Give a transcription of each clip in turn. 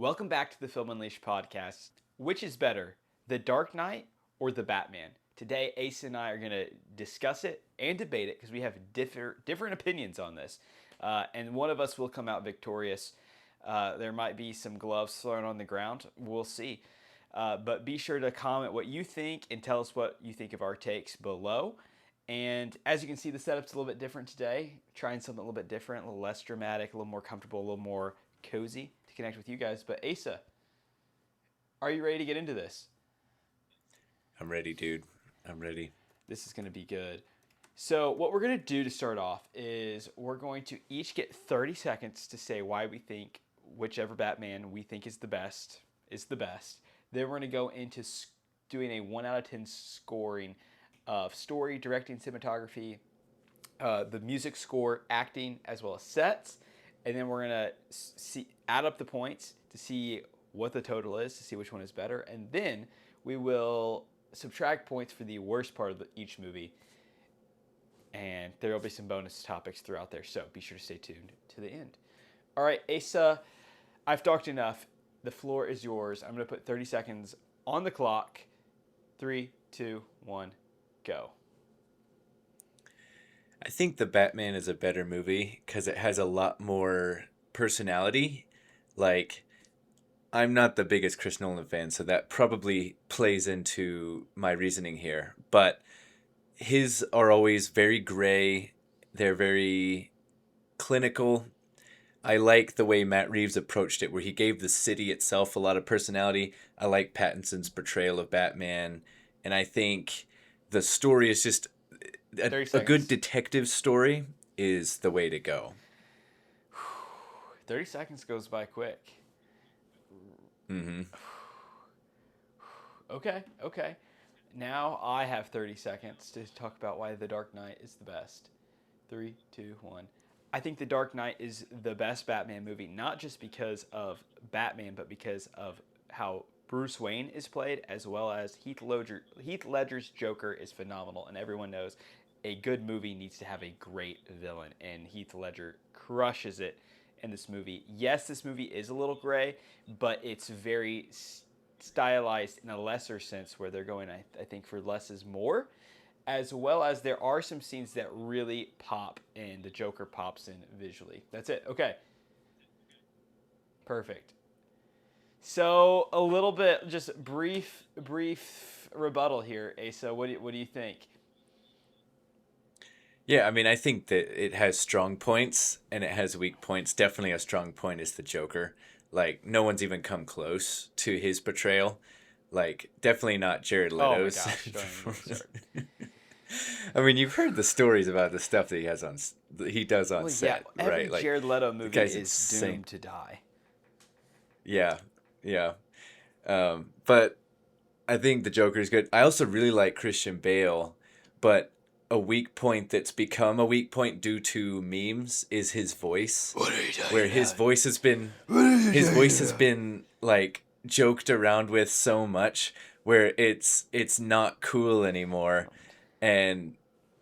Welcome back to the Film Unleashed podcast. Which is better, The Dark Knight or The Batman? Today, Ace and I are going to discuss it and debate it because we have different opinions on this. And one of us will come out victorious. There might be some gloves thrown on the ground. We'll see. But be sure to comment what you think and tell us what you think of our takes below. And as you can see, the setup's a little bit different today. Trying something a little bit different, a little less dramatic, a little more comfortable, a little more cozy to connect with you guys. But Asa, are you ready to get into this? I'm ready, dude. I'm ready. This is going to be good. So what we're going to do to start off is we're going to each get 30 seconds to say why we think whichever Batman we think is the best is the best. Then we're going to go into doing a 1 out of 10 scoring of story, directing, cinematography, the music score, acting, as well as sets. And then we're going to add up the points to see what the total is, to see which one is better. And then we will subtract points for the worst part of each movie. And there will be some bonus topics throughout there. So be sure to stay tuned to the end. All right, Asa, I've talked enough. The floor is yours. I'm going to put 30 seconds on the clock. 3, 2, 1, go. I think The Batman is a better movie because it has a lot more personality. Like, I'm not the biggest Chris Nolan fan, so that probably plays into my reasoning here. But his are always very gray. They're very clinical. I like the way Matt Reeves approached it, where he gave the city itself a lot of personality. I like Pattinson's portrayal of Batman. And I think the story is just a good detective story is the way to go. 30 seconds goes by quick. Mm-hmm. Okay. Now I have 30 seconds to talk about why The Dark Knight is the best. 3, 2, 1. I think The Dark Knight is the best Batman movie, not just because of Batman, but because of how Bruce Wayne is played, as well as Heath Ledger's Joker is phenomenal, and everyone knows a good movie needs to have a great villain, and Heath Ledger crushes it in this movie. Yes, this movie is a little gray, but it's very stylized in a lesser sense, where they're going, I think, for less is more, as well as there are some scenes that really pop, and the Joker pops in visually. That's it. Okay. Perfect. So a little bit, just brief rebuttal here, Asa. What do you think? Yeah, I mean, I think that it has strong points and it has weak points. Definitely a strong point is the Joker. Like, no one's even come close to his portrayal. Like, definitely not Jared Oh my Leto's. gosh! Don't even start. I mean, you've heard the stories about the stuff that he does on Well, yeah, set, every right? Like, Jared Leto the movie guy's is insane. doomed to die. Yeah, yeah. But I think the Joker is good. I also really like Christian Bale, but a weak point that's become a weak point due to memes is his voice, What are you talking where about? his voice has been like joked around with so much where it's not cool anymore. And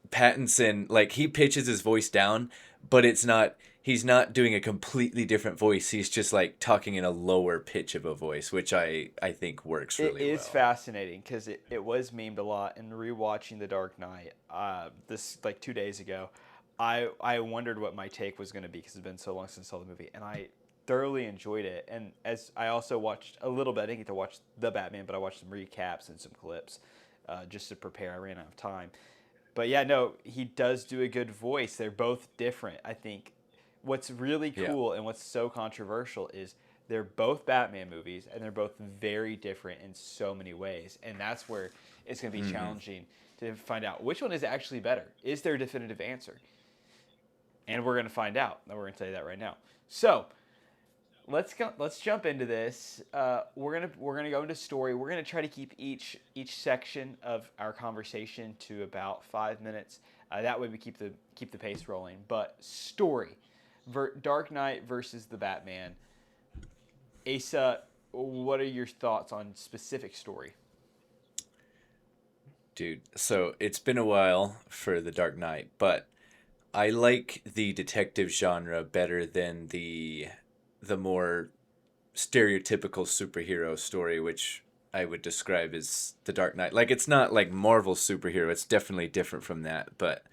Pattinson, like, he pitches his voice down, but he's not doing a completely different voice. He's just like talking in a lower pitch of a voice, which I think works It really is well. fascinating because it was memed a lot. And rewatching The Dark Knight, this like 2 days ago, I wondered what my take was going to be because it's been so long since I saw the movie, and I thoroughly enjoyed it. And as I also watched a little bit, I didn't get to watch the Batman, but I watched some recaps and some clips just to prepare. I ran out of time, but yeah, no, he does do a good voice. They're both different. I think what's really Yeah. cool and what's so controversial is they're both Batman movies and they're both very different in so many ways. And that's where it's going to be Mm-hmm. challenging to find out which one is actually better. Is there a definitive answer? And we're going to find out. We're going to tell you that right now. So let's jump into this. We're gonna go into story. We're gonna try to keep each section of our conversation to about 5 minutes. That way we keep the pace rolling. But story, Dark Knight versus the Batman. Asa, what are your thoughts on specific story? Dude, so it's been a while for The Dark Knight, but I like the detective genre better than the more stereotypical superhero story, which I would describe as The Dark Knight. Like, it's not like Marvel superhero. It's definitely different from that, but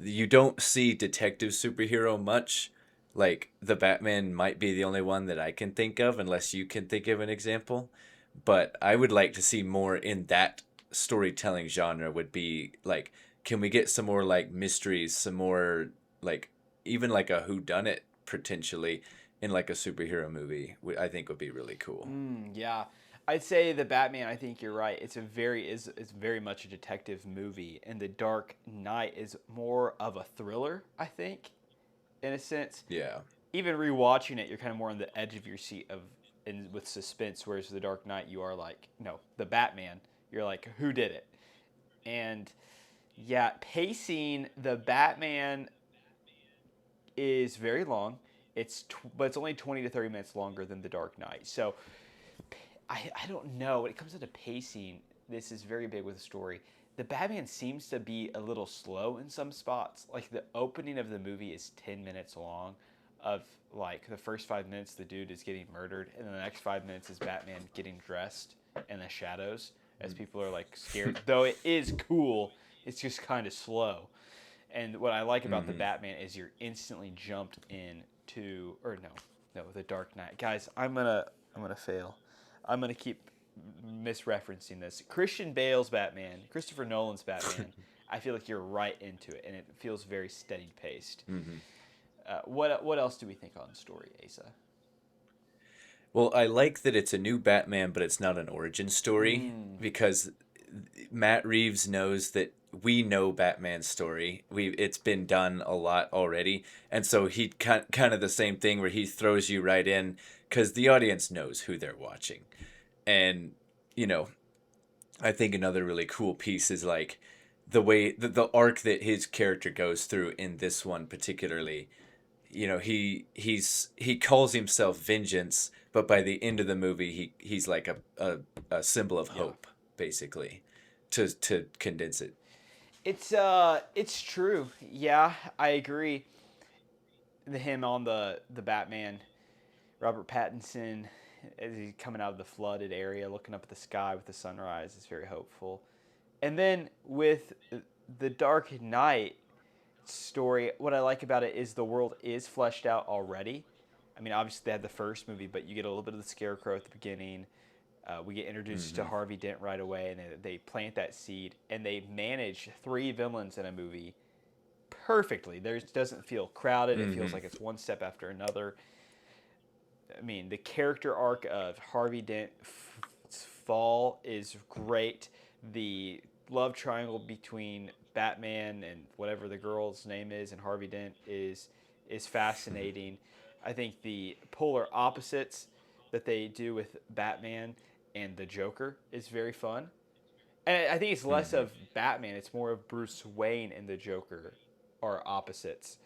you don't see detective superhero much. Like, the Batman might be the only one that I can think of, unless you can think of an example. But I would like to see more in that storytelling genre. Would be like, can we get some more like mysteries, some more like even like a whodunit potentially in like a superhero movie? I think would be really cool. Yeah, I'd say the Batman. I think you're right. It's very much a detective movie, and the Dark Knight is more of a thriller. I think, in a sense. Yeah. Even rewatching it, you're kind of more on the edge of your seat with suspense. Whereas the Dark Knight, you are like, no, the Batman. You're like, who did it? And yeah, pacing the Batman is very long. But it's only 20 to 30 minutes longer than the Dark Knight. So I don't know when it comes to pacing. This is very big with the story. The Batman seems to be a little slow in some spots. Like the opening of the movie is 10 minutes long. Of like the first 5 minutes, the dude is getting murdered, and then the next 5 minutes is Batman getting dressed in the shadows as people are like scared. Though it is cool, it's just kind of slow. And what I like about the Mm-hmm. Batman is you're instantly jumped into, or the Dark Knight. Guys, I'm gonna fail. I'm gonna keep misreferencing this. Christian Bale's Batman, Christopher Nolan's Batman. I feel like you're right into it, and it feels very steady paced. Mm-hmm. What else do we think on the story, Asa? Well, I like that it's a new Batman, but it's not an origin story Mm, because Matt Reeves knows that we know Batman's story. It's been done a lot already, and so he kind of the same thing where he throws you right in because the audience knows who they're watching, and you know I think another really cool piece is like the way the arc that his character goes through in this one particularly. He calls himself Vengeance, but by the end of the movie he's like a symbol of yeah, hope, basically, to condense it. it's true. Yeah, I agree. Him on the Batman, Robert Pattinson, as he's coming out of the flooded area, looking up at the sky with the sunrise, is very hopeful. And then with the Dark Knight story, what I like about it is the world is fleshed out already. I mean, obviously they had the first movie, but you get a little bit of the Scarecrow at the beginning. We get introduced to Mm-hmm. Harvey Dent right away, and they plant that seed, and they manage three villains in a movie perfectly. There doesn't feel crowded. It feels Mm-hmm. like it's one step after another. I mean, the character arc of Harvey Dent's fall is great. The love triangle between Batman and whatever the girl's name is and Harvey Dent is fascinating. I think the polar opposites that they do with Batman and the Joker is very fun. And I think it's less Mm-hmm. of Batman; it's more of Bruce Wayne and the Joker are opposites.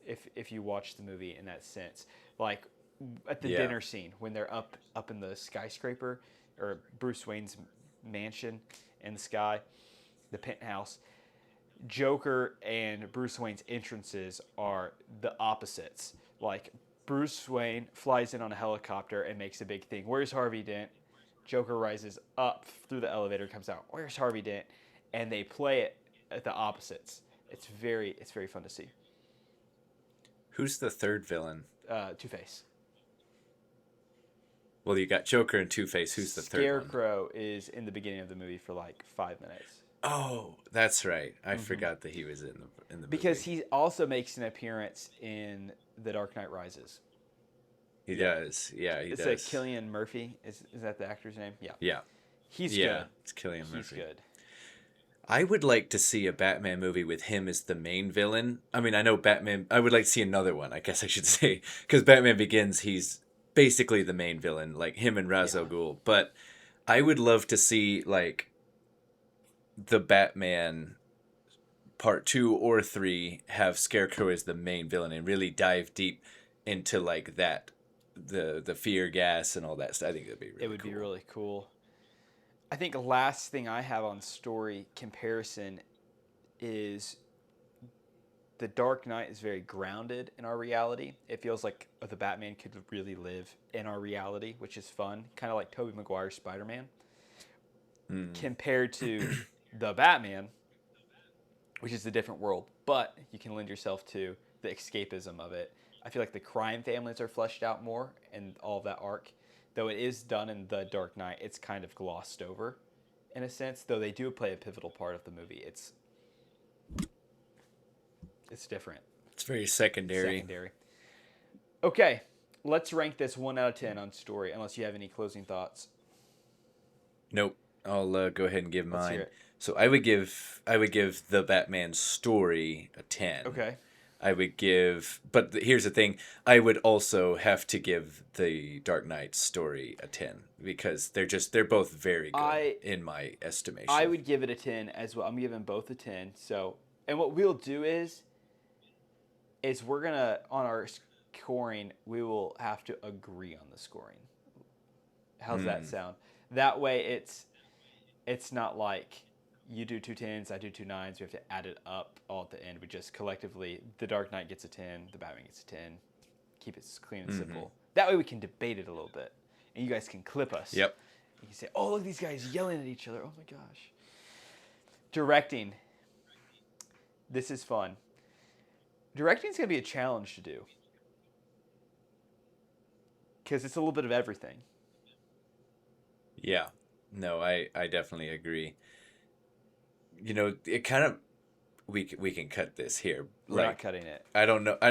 If you watch the movie in that sense, like at the Yeah. dinner scene when they're up in the skyscraper or Bruce Wayne's mansion in the sky, the penthouse. Joker and Bruce Wayne's entrances are the opposites. Like Bruce Wayne flies in on a helicopter and makes a big thing. Where's Harvey Dent? Joker rises up through the elevator, comes out. Where's Harvey Dent? And they play it at the opposites. It's very fun to see. Who's the third villain? Two Face. Well, you got Joker and Two Face. Who's the third one? Scarecrow is in the beginning of the movie for like 5 minutes. Oh, that's right. I Mm-hmm. forgot that he was in the Because movie. he also makes an appearance in The Dark Knight Rises. He Yeah. does. Yeah, he It's does. Killian Murphy. Is that the actor's name? Yeah. Yeah. He's Yeah, good. it's Killian He's Murphy. good. I would like to see a Batman movie with him as the main villain. I mean, I know Batman. I would like to see another one, I guess I should say. Because Batman Begins, he's basically the main villain, like him and Ra's al Yeah. Ghul. But I would love to see, like, the Batman part two or three have Scarecrow as the main villain and really dive deep into, like, that. The fear gas and all that stuff. I think that'd be It really would be cool. really cool. I think last thing I have on story comparison is The Dark Knight is very grounded in our reality. It feels like the Batman could really live in our reality, which is fun. Kind of like Tobey Maguire's Spider-Man. Mm. Compared to the Batman, which is a different world, but you can lend yourself to the escapism of it. I feel like the crime families are fleshed out more and all of that arc. Though it is done in The Dark Knight, it's kind of glossed over in a sense, though they do play a pivotal part of the movie. It's different. It's very secondary. Secondary. Okay, let's rank this 1 out of 10 on story, unless you have any closing thoughts. Nope. I'll go ahead and give Let's hear mine. it. So I would give the Batman story a 10. Okay. I would give, but here's the thing: I would also have to give the Dark Knight story a 10 because they're both very good in my estimation. I would give it a 10 as well. I'm giving both a 10. So, and what we'll do is we're gonna on our scoring we will have to agree on the scoring. How's that sound? That way it's not like you do 2 10s, I do 2 9s. We have to add it up all at the end. We just collectively, the Dark Knight gets a 10, the Batman gets a 10. Keep it clean and simple. That way we can debate it a little bit, and you guys can clip us. Yep. You can say, "Oh, look, these guys yelling at each other. Oh my gosh." Directing. This is fun. Directing is gonna be a challenge to do because it's a little bit of everything. Yeah. No, I definitely agree. You know, it kind of we can cut this here. We're not cutting it. I don't know. I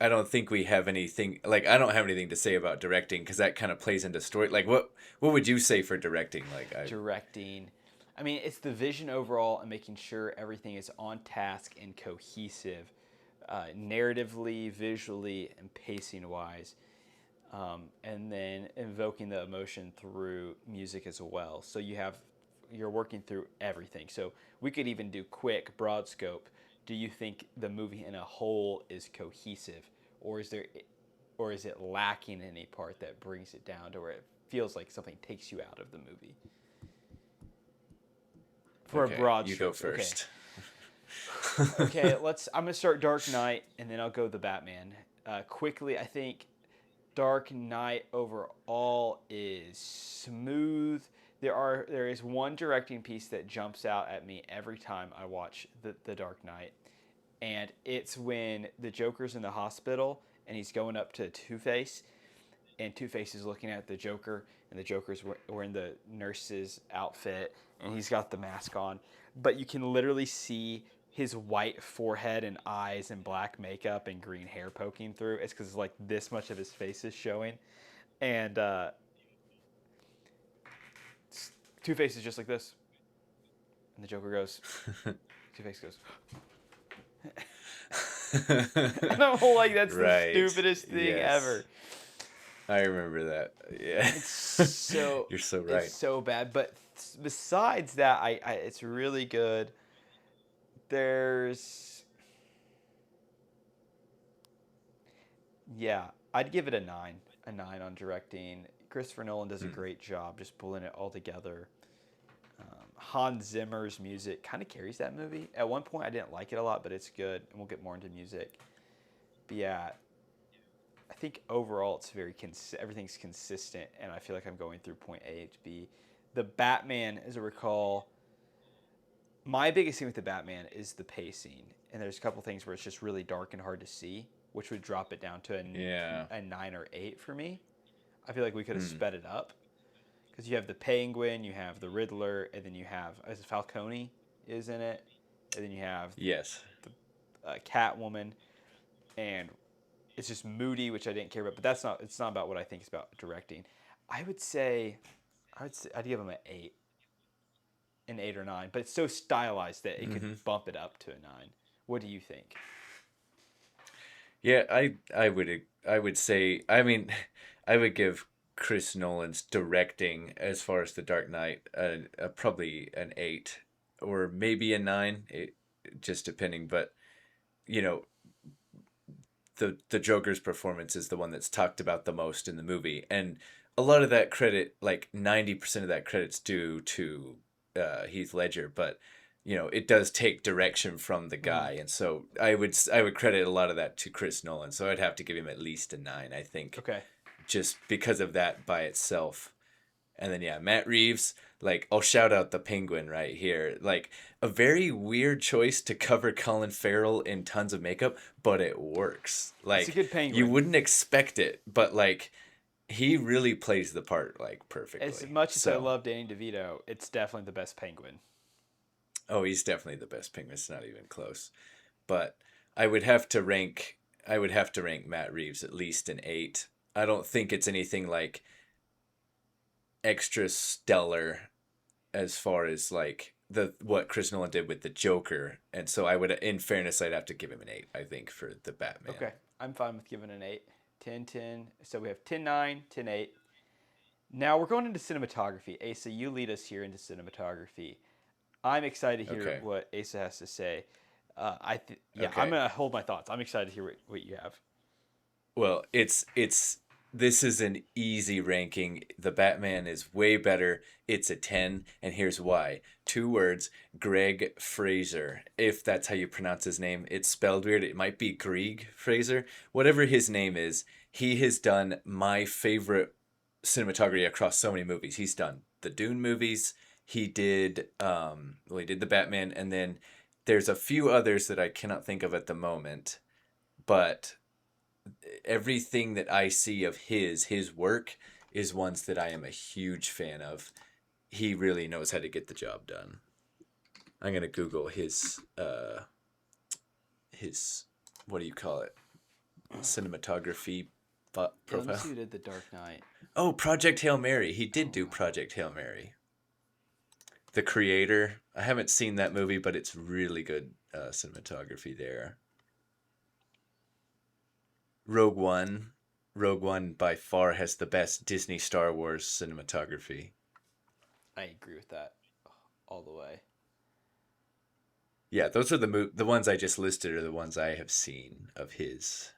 don't think we have anything like I don't have anything to say about directing because that kind of plays into story. Like what would you say for directing? Directing. I mean, it's the vision overall and making sure everything is on task and cohesive, narratively, visually, and pacing wise. And then invoking the emotion through music as well. So you're working through everything. So we could even do quick, broad scope. Do you think the movie in a whole is cohesive, or is it lacking any part that brings it down to where it feels like something takes you out of the movie? For a broad you stroke. go first. Okay, I'm gonna start Dark Knight, and then I'll go the Batman. Quickly, I think Dark Knight overall is smooth. There is one directing piece that jumps out at me every time I watch the Dark Knight, and it's when the Joker's in the hospital and he's going up to Two-Face, and Two-Face is looking at the Joker, and the Joker's wearing the nurse's outfit, and he's got the mask on, but you can literally see his white forehead and eyes and black makeup and green hair poking through. It's because like this much of his face is showing, and Two-Face is just like this, and the Joker goes. Two-Face goes. And I'm like, that's the stupidest thing ever. I remember that. Yeah. You're so right. It's so bad, but besides that, I it's really good. I'd give it a 9 on directing. Christopher Nolan does a great job just pulling it all together. Hans Zimmer's music kind of carries that movie. At one point, I didn't like it a lot, but it's good, and we'll get more into music. But yeah, I think overall it's everything's consistent, and I feel like I'm going through point A to B. The Batman, as I recall, my biggest thing with the Batman is the pacing, and there's a couple things where it's just really dark and hard to see, which would drop it down to a 9 or 8 for me. I feel like we could have sped it up. Because you have the Penguin, you have the Riddler, and then you have Falcone is in it, and then you have the Catwoman, and it's just moody, which I didn't care about. But it's not about what I think it's about directing. I'd give him an 8 or 9, but it's so stylized that it could bump it up to a 9. What do you think? Yeah, I would say I mean I would give Chris Nolan's directing as far as The Dark Knight probably an 8 or maybe a 9, just depending. But you know, the Joker's performance is the one that's talked about the most in the movie, and a lot of that credit, like 90% of that credit's due to Heath Ledger. But it does take direction from the guy, and so I would credit a lot of that to Chris Nolan. So I'd have to give him at least a 9, I think, Okay. just because of that by itself. And then yeah, Matt Reeves, like I'll shout out the Penguin right here. Like a very weird choice to cover Colin Farrell in tons of makeup, but it works. It's a Like good you Penguin. wouldn't expect it, but like he really plays the part like As perfectly. much as I So, love Danny DeVito, it's definitely the best Penguin. oh, he's definitely the best Penguin. It's not even close. But I would have to rank Matt Reeves at least an 8. I don't think it's anything like extra stellar as far as like the what Chris Nolan did with the Joker, and so I would, in fairness, I'd have to give him an 8. I think for the Batman. Okay. I'm fine with giving an 8. 10, 10. So we have 10, 9, 10, 8. Now we're going into cinematography. Asa, you lead us here into cinematography. I'm excited to hear Okay. what Asa has to say. Yeah, I'm Okay. gonna hold my thoughts. I'm excited to hear what you have. Well, this is an easy ranking. The Batman is way better. It's a 10, and here's why. 2 words, Greg Fraser. If that's how you pronounce his name. It's spelled weird. It might be Greg Fraser. Whatever his name is, he has done my favorite cinematography across so many movies. He's done the Dune movies. He did the Batman, and then there's a few others that I cannot think of at the moment, but everything that I see of his work is ones that I am a huge fan of. He really knows how to get the job done. I'm gonna Google his what do you call it? Cinematography Yeah, let me see profile. who did The Dark Knight. Oh, Project Hail Mary. He did do Oh, Project Hail Mary. The Creator. I haven't seen that movie, but it's really good cinematography there. Rogue One. Rogue One by far has the best Disney Star Wars cinematography. I agree with that all the way. Yeah, those are the ones I just listed are the ones I have seen of his.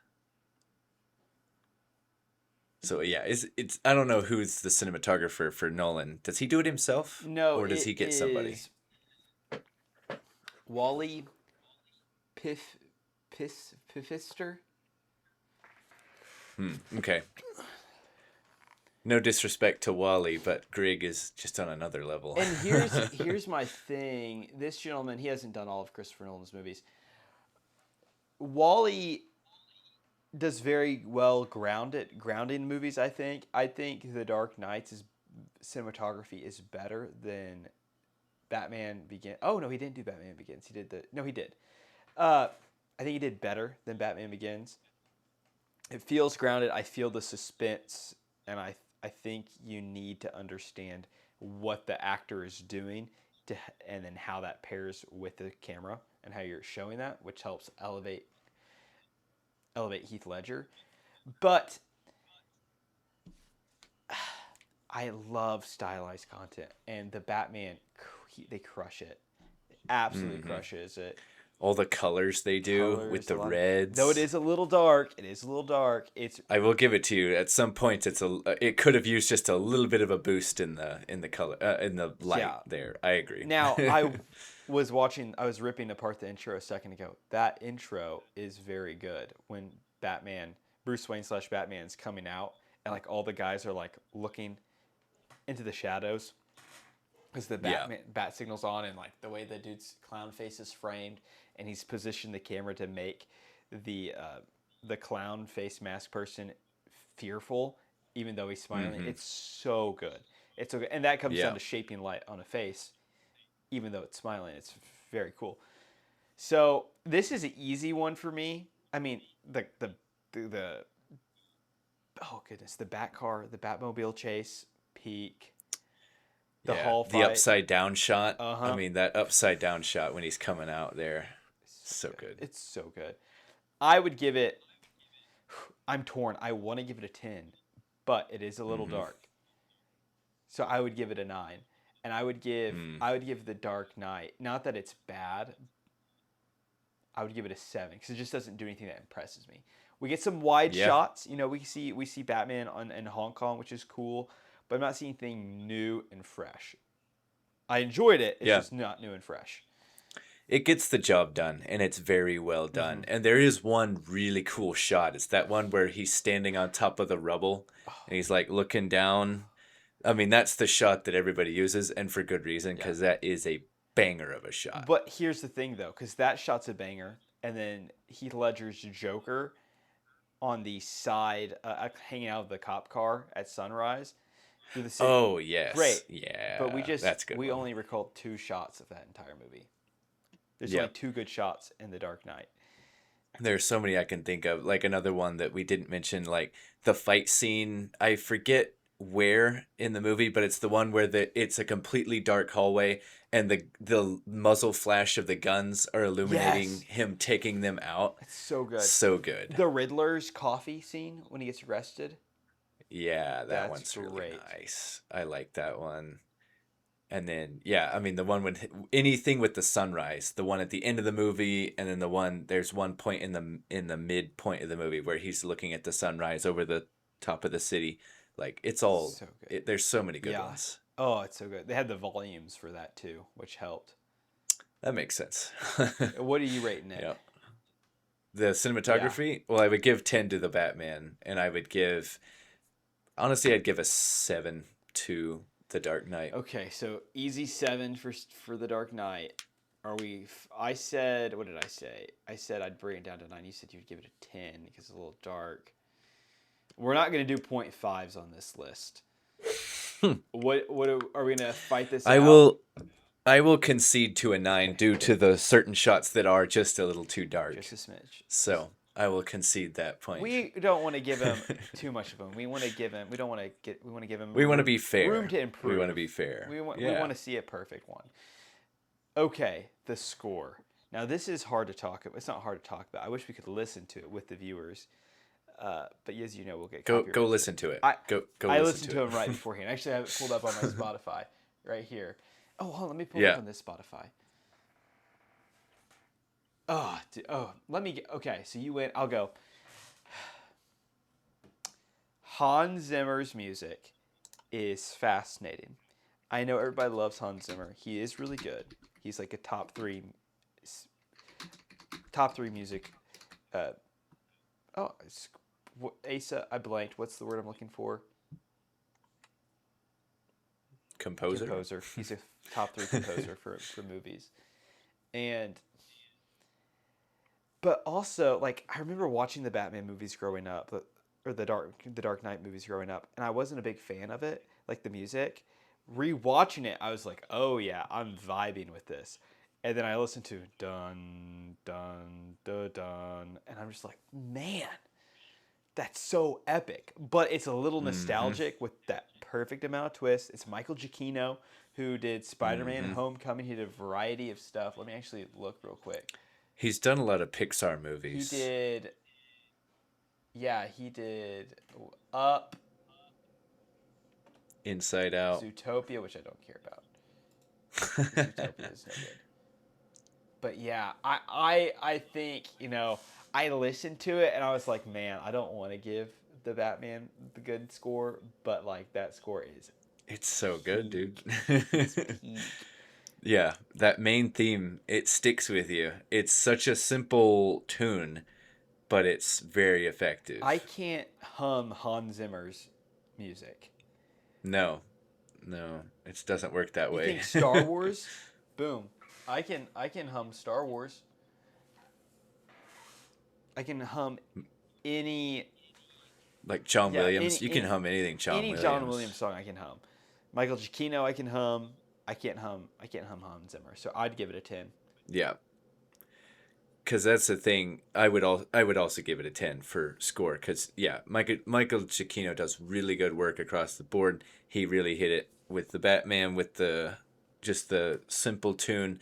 So yeah, it's I don't know who's the cinematographer for Nolan. Does he do it himself No, or does it he get somebody? is Wally Piff Piffister. Okay. No disrespect to Wally, but Greg is just on another level. And here's my thing. This gentleman, he hasn't done all of Christopher Nolan's movies. Wally does very well grounding movies. I think The Dark Knight's cinematography is better than Batman Begins. Oh no, he didn't do Batman Begins. He did the no, he did. Uh, I think he did better than Batman Begins. It feels grounded. I feel the suspense, and I think you need to understand what the actor is doing to, and then how that pairs with the camera and how you're showing that, which helps elevate Heath Ledger. But I love stylized content, and the Batman, they crush it. Absolutely hmm crushes it. All the colors they do with Colors, a the lot of, though it reds. is a little dark. It is a little dark. It's I will give it to you. At some points, it could have used just a little bit of a boost in the color in the light yeah. there. I agree. Now I was ripping apart the intro a second ago. That intro is very good when Bruce Wayne slash Batman is coming out, and like all the guys are like looking into the shadows because the Yeah, bat signal's on, and like the way the dude's clown face is framed, and he's positioned the camera to make the uh, the clown face mask person fearful, even though he's smiling. hmm It's so good. It's so good, and that comes down yeah, to shaping light on a face, even though it's smiling. It's very cool. So this is an easy one for me. I mean, the oh goodness, the the Batmobile chase, peak, the yeah. hall The fight. upside down shot. Uh I huh. mean, that upside down shot when he's coming out there, So so good. good. It's so good. I would give it. I'm torn. I want to give it a 10, but it is a little hmm dark. So I would give it a 9. And Mm. I would give The Dark Knight. Not that it's bad. I would give it a 7 because it just doesn't do anything that impresses me. We get some wide Yeah, shots. You know, we see Batman in Hong Kong, which is cool, but I'm not seeing anything new and fresh. I enjoyed it. It's yeah. just not new and fresh. it gets the job done, and it's very well done. And there is one really cool shot. It's that one where he's standing on top of the rubble and he's like looking down. I mean, that's the shot that everybody uses, and for good reason, Yeah. because that is a banger of a shot. But here's the thing, though, because that shot's a banger, and then Heath Ledger's Joker on the side, hanging out of the cop car at sunrise through the city. Oh, yes. Great. Yeah. But that's a good we one. only recalled 2 shots of that entire movie. There's Yep. only 2 good shots in The Dark Knight. There's so many I can think of. Like another one that we didn't mention, like the fight scene. I forget where in the movie, but it's the one where it's a completely dark hallway and the muzzle flash of the guns are illuminating Yes. him taking them out. It's so good. So good. The Riddler's coffee scene when he gets arrested. Yeah, That's one's really great. nice. I like that one. And then, yeah, I mean, the one with anything with the sunrise, the one at the end of the movie, and then there's one point in the midpoint of the movie where he's looking at the sunrise over the top of the city. Like, it's all, So good. there's so many good Yeah. ones. Oh, it's so good. They had the volumes for that too, which helped. That makes sense. What are you rating it? Yep. The cinematography, well, I would give 10 to the Batman, and I'd give a 7 to The Dark Knight. Okay, so easy 7 for The Dark Knight. I said, what did I say? I said I'd bring it down to 9. You said you'd give it a 10 because it's a little dark. We're not going to do 0.5s on this list. What are we going to fight this out? I will concede to a 9 due to the certain shots that are just a little too dark. Just a smidge. So I will concede that point. We don't want to give him too much of him. We want to give him. We don't want to get. We want to give him. We want to be fair. Room to improve. We want to be fair. We want to see a perfect one. Okay, the score. Now this is hard to talk about. It's not hard to talk about. I wish we could listen to it with the viewers. But as you know, we'll get go copyrighted. listen to it. Go I listen listened to it. him right beforehand. Actually, I have it pulled up on my Spotify right here. Oh, hold on, let me pull it Yeah. up on this Spotify. Let me get. Okay, so you went. I'll go. Hans Zimmer's music is fascinating. I know everybody loves Hans Zimmer. He is really good. He's like a top three music. Asa, I blanked. What's the word I'm looking for? Composer. He's a top 3 composer for movies. But also, like, I remember watching the Batman movies growing up, or the Dark Knight movies growing up, and I wasn't a big fan of it, like the music. Rewatching it, I was like, oh yeah, I'm vibing with this. And then I listened to dun dun dun dun, and I'm just like, man, that's so epic. But it's a little nostalgic with that perfect amount of twist. It's Michael Giacchino who did Spider-Man and Homecoming. He did a variety of stuff. Let me actually look real quick. He's done a lot of Pixar movies. He did Up, Inside Out. Zootopia, which I don't care about. Zootopia is no good. But yeah, I think, I listened to it and I was like, man, I don't want to give the Batman the good score, but like that score is It's so good, dude. peak. Yeah, that main theme, it sticks with you. It's such a simple tune, but it's very effective. I can't hum Hans Zimmer's music. No, it doesn't work that You way. think Star Wars? Boom. I can hum Star Wars. I can hum any Like John Williams, any- you can hum anything any John Williams song I can hum. Michael Giacchino I can hum. I can't hum Hans Zimmer. So I'd give it a 10. Yeah. Cuz that's the thing. I would also give it a 10 for score cuz yeah, Michael Giacchino does really good work across the board. He really hit it with the Batman with just the simple tune,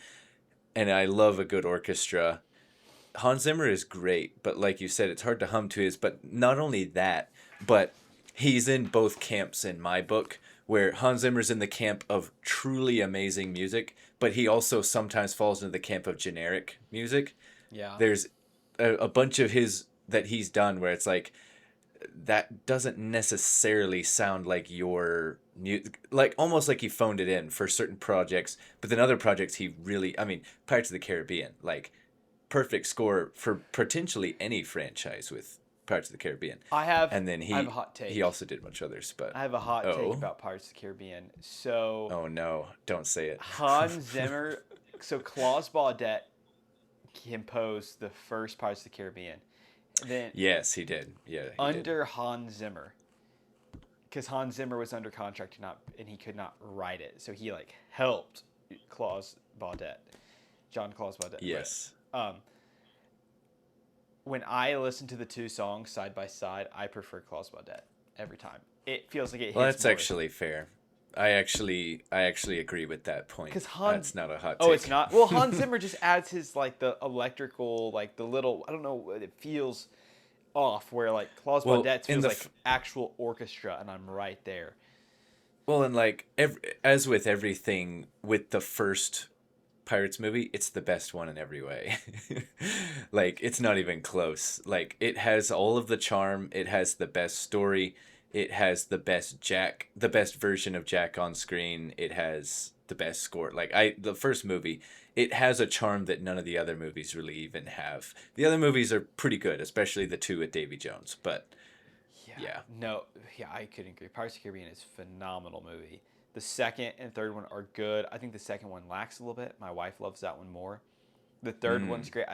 and I love a good orchestra. Hans Zimmer is great, but like you said, it's hard to hum to his. But not only that, but he's in both camps in my book, where Hans Zimmer's in the camp of truly amazing music, but he also sometimes falls into the camp of generic music. Yeah. There's a bunch of his that he's done where it's like, that doesn't necessarily sound like your like almost like he phoned it in for certain projects, but then other projects he really, I mean, Pirates of the Caribbean, like perfect score for potentially any franchise with Pirates of the Caribbean. I have And then I have a he hot he take. also did a bunch of others, but I have a hot take oh, about Pirates of the Caribbean. So oh no, don't say it. Hans Zimmer, so Claus Baudet composed the first Pirates of the Caribbean. Then Yes, he did. Yeah, he did. under Hans Zimmer, because Hans Zimmer was under contract to not, and he could not write it, so he like helped Claus Baudet, John Claus Baudet. Yes. Um, when I listen to the two songs side by side, I prefer Claus Baudet every time. It feels like it Well, hits that's more. actually fair. I actually agree with that point. Because Hans, That's not a hot oh, take. it's not. Well, Hans Zimmer just adds his like the electrical, like the little. I don't know. It feels off where like Claus Well, Baudet in feels the like actual orchestra, and I'm right there. well, and like as with everything with the first Pirates movie, it's the best one in every way. Like it's not even close. Like it has all of the charm, it has the best story, it has the best version of Jack on screen, it has the best score. Like the first movie, it has a charm that none of the other movies really even have. The other movies are pretty good, especially the two with Davy Jones, but Yeah. yeah. No. Yeah, I couldn't agree. Pirates of the Caribbean is a phenomenal movie. The second and third one are good. I think the second one lacks a little bit. My wife loves that one more. The third one's Mm. great.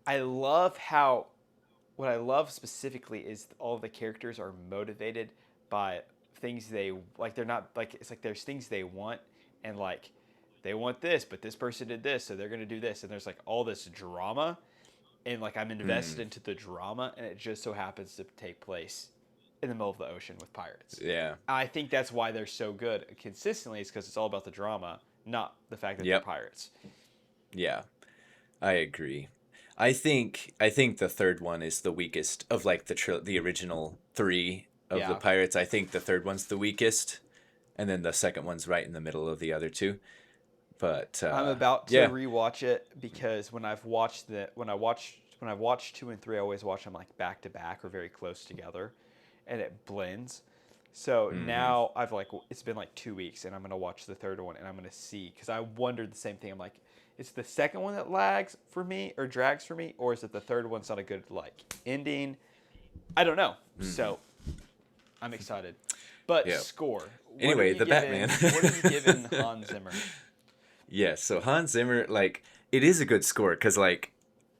I love how what I love specifically is all of the characters are motivated by things they like. They're not like it's like there's things they want and like they want this, but this person did this, so they're gonna do this, and there's like all this drama, and like I'm invested Mm. into the drama, and it just so happens to take place in the middle of the ocean with pirates. Yeah. I think that's why they're so good consistently. Is because it's all about the drama, not the fact that they're Yep. pirates. Yeah. I agree. I think the third one is the weakest of like the original three of the Yeah, Pirates. I think the third one's the weakest, and then the second one's right in the middle of the other two. But I'm about to yeah. rewatch it because when I watch two and three, I always watch them like back to back or very close together, and it blends. So Hmm. now I've like it's been like 2 weeks, and I'm gonna watch the third one, and I'm gonna see because I wondered the same thing. I'm like, it's the second one that lags for me or drags for me, or is it the third one's not a good like ending? I don't know. Hmm. So I'm excited. But Yeah. score. Anyway, the Batman. What are you giving Hans Zimmer? Yeah. So Hans Zimmer, like, it is a good score because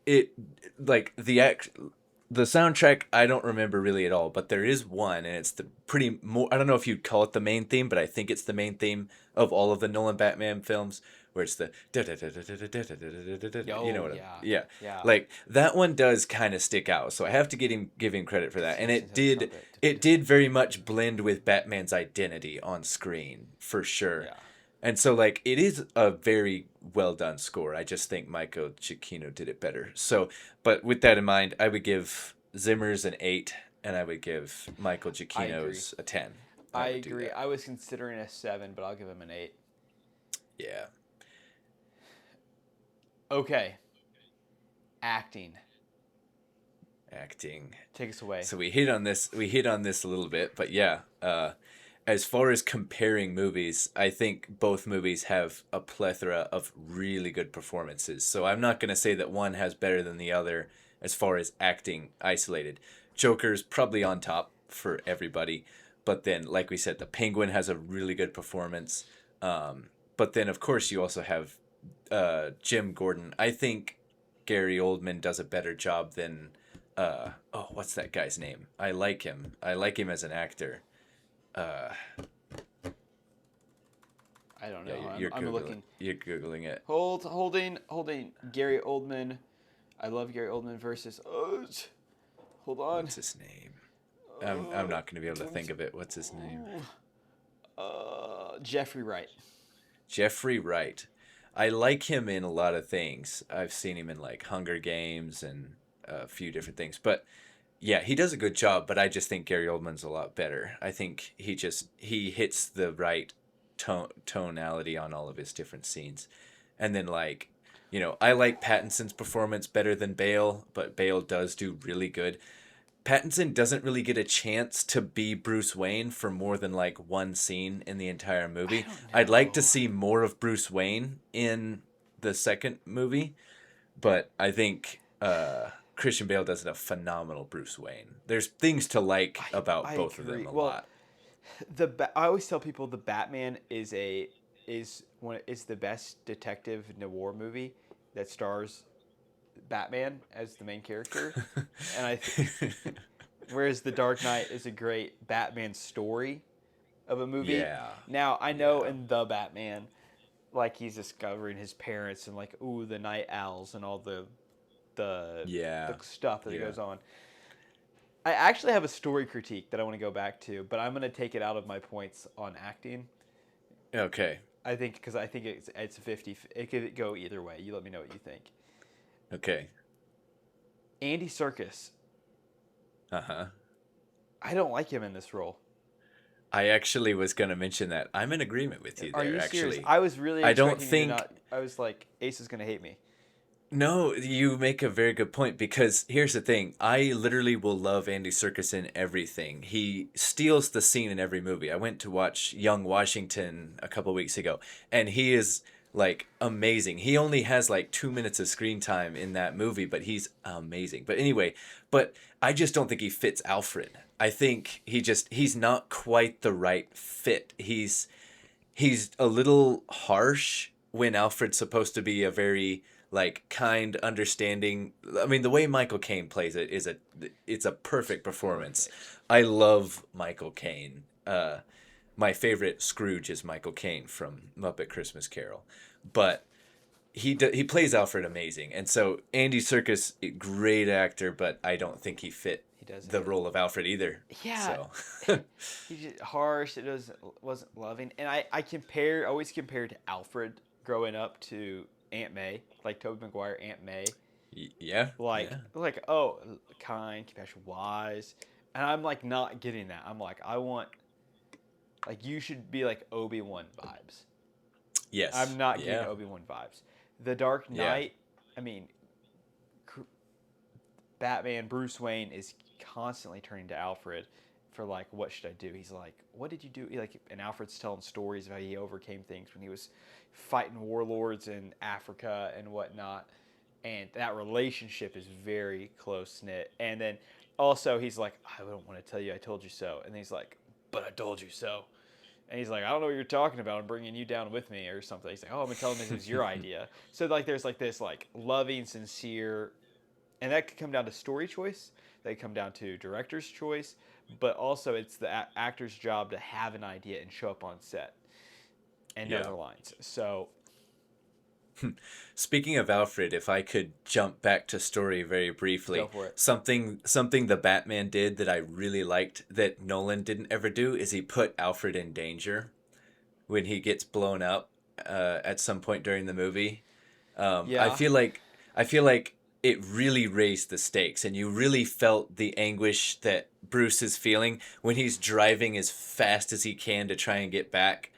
it, like the soundtrack I don't remember really at all, but there is one, and it's the pretty more. I don't know if you'd call it the main theme, but I think it's the main theme of all of the Nolan Batman films, where it's the you know Oh what? yeah, Yeah, yeah. like that one does kind of stick out. So I have to give him credit for that, and Listen to the it trumpet. did very much blend with Batman's identity on screen for sure. Yeah, And so, like, it is a very well done score. I just think Michael Giacchino did it better. So, but with that in mind, I would give Zimmer's an 8, and I would give Michael I agree. Giacchino's a 10. I I would do agree. that. I was considering a 7, but I'll give him an 8. Yeah. Okay, acting. Acting. Take us away. So we hit on this. We hit on this a little bit, but yeah. As far as comparing movies, I think both movies have a plethora of really good performances. So I'm not going to say that one has better than the other as far as acting isolated. Joker's probably on top for everybody, but then, like we said, the Penguin has a really good performance. But then, of course, you also have Jim Gordon. I think Gary Oldman does a better job than oh, what's that guy's name? I like him. I like him as an actor. Uh, I don't yeah, know. you're I'm googling. looking. You're googling it. Holding. Gary Oldman. I love Gary Oldman versus. Hold on. What's his name? I'm not gonna be able to think of it. What's his name? Jeffrey Wright. Jeffrey Wright. I like him in a lot of things. I've seen him in like Hunger Games and a few different things. But yeah, he does a good job, but I just think Gary Oldman's a lot better. I think he hits the right tonality on all of his different scenes. And then like, I like Pattinson's performance better than Bale, but Bale does do really good. Pattinson doesn't really get a chance to be Bruce Wayne for more than like one scene in the entire I movie. don't I'd like to know. see more of Bruce Wayne in the second movie, but I think Christian Bale does a phenomenal Bruce Wayne. There's things to like about I both of them agree. a Well, lot. I always tell people the Batman is the best detective noir movie that stars Batman as the main character, and whereas The Dark Knight is a great Batman story of a movie. Yeah. Now I know Yeah. in the Batman, like he's discovering his parents and like ooh the night owls and all the Yeah. the stuff that Yeah. goes on. I actually have a story critique that I want to go back to, but I'm going to take it out of my points on acting. Okay. I think because I think it's a 50. It could go either way. You let me know what you think. Okay. Andy Serkis. Uh-huh. I don't like him in this role. I actually was going to mention that. I'm in agreement with you Are there, you serious? actually. I was really I don't expecting you to think. not. I was like, Ace is going to hate me. No, you make a very good point because here's the thing. I literally will love Andy Serkis in everything. He steals the scene in every movie. I went to watch Young Washington a couple weeks ago, and he is like amazing. He only has like 2 minutes of screen time in that movie, but he's amazing. But anyway, but I just don't think he fits Alfred. I think he's not quite the right fit. He's a little harsh when Alfred's supposed to be a very like kind, understanding. I mean, the way Michael Caine plays it is it's a perfect performance. Perfect. I love Michael Caine. My favorite Scrooge is Michael Caine from Muppet Christmas Carol, but he plays Alfred amazing, and so Andy Serkis, great actor, but I don't think he fit He doesn't. the role of Alfred either. Yeah, So he's just harsh. Wasn't loving, and always compared to Alfred growing up to Aunt May, like Tobey Maguire, Aunt May, yeah, like yeah. like oh kind, compassionate, wise, and I'm like not getting that. I'm like I want like you should be like Obi-Wan vibes. I'm Yes. not getting Yeah. Obi-Wan vibes. The Dark Yeah. Knight, I mean, Batman, Bruce Wayne is constantly turning to Alfred for like, what should I do? He's like, what did you do? And Alfred's telling stories about how he overcame things when he was fighting warlords in Africa and whatnot. And that relationship is very close knit. And then also he's like, I don't want to tell you, I told you so. And he's like, but I told you so. And he's like, I don't know what you're talking about. I'm bringing you down with me or something. He's like, oh, I'm gonna tell him this was your idea. So like, there's like this like loving, sincere, and that could come down to story choice. That could come down to director's choice, but also it's the actor's job to have an idea and show up on set and know Yeah. their lines. So Speaking of Alfred, if I could jump back to story very go briefly, for it. something the Batman did that I really liked that Nolan didn't ever do is he put Alfred in danger when he gets blown up at some point during the movie. I Yeah, feel like it really raised the stakes, and you really felt the anguish that Bruce is feeling when he's driving as fast as he can to try and get back.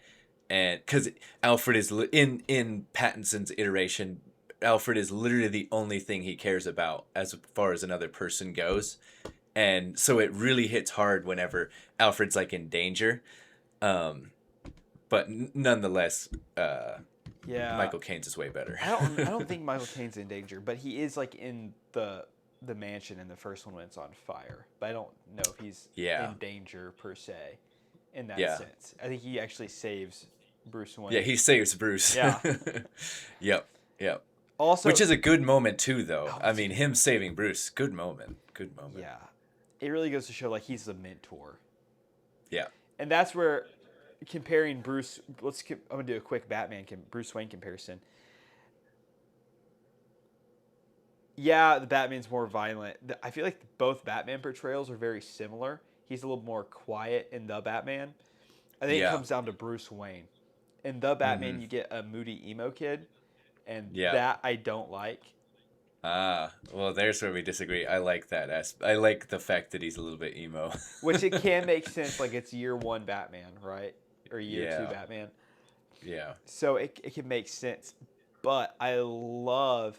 And because Alfred is in Pattinson's iteration, Alfred is literally the only thing he cares about as far as another person goes, and so it really hits hard whenever Alfred's like in danger. Um, but nonetheless, yeah. Michael Caine's is way better. I don't think Michael Caine's in danger, but he is like in the mansion in the first one when it's on fire. But I don't know if he's Yeah, in danger per se in that yeah, sense. I think he actually saves Bruce yeah. Wayne. He saves Bruce. Yeah. Yep, yep. Which Also, is a good moment too, though. oh, I it's a mean, good him moment. saving Bruce, good moment, good moment. Yeah, it really goes to show like he's the mentor, Yeah, and that's where comparing Bruce. I'm gonna do a quick Bruce Wayne comparison. Yeah, the Batman's more violent. I feel like both Batman portrayals are very similar. He's a little more quiet in the Batman. I think it yeah, comes down to Bruce Wayne. In the mm-hmm. Batman, you get a moody emo kid, and Yeah. that I don't like. Ah, well, there's where we disagree. I like that. I like the fact that he's a little bit emo. Which it can make sense, like it's year one Batman, right? Or year two Yeah, Batman. yeah, So it can make sense. But I love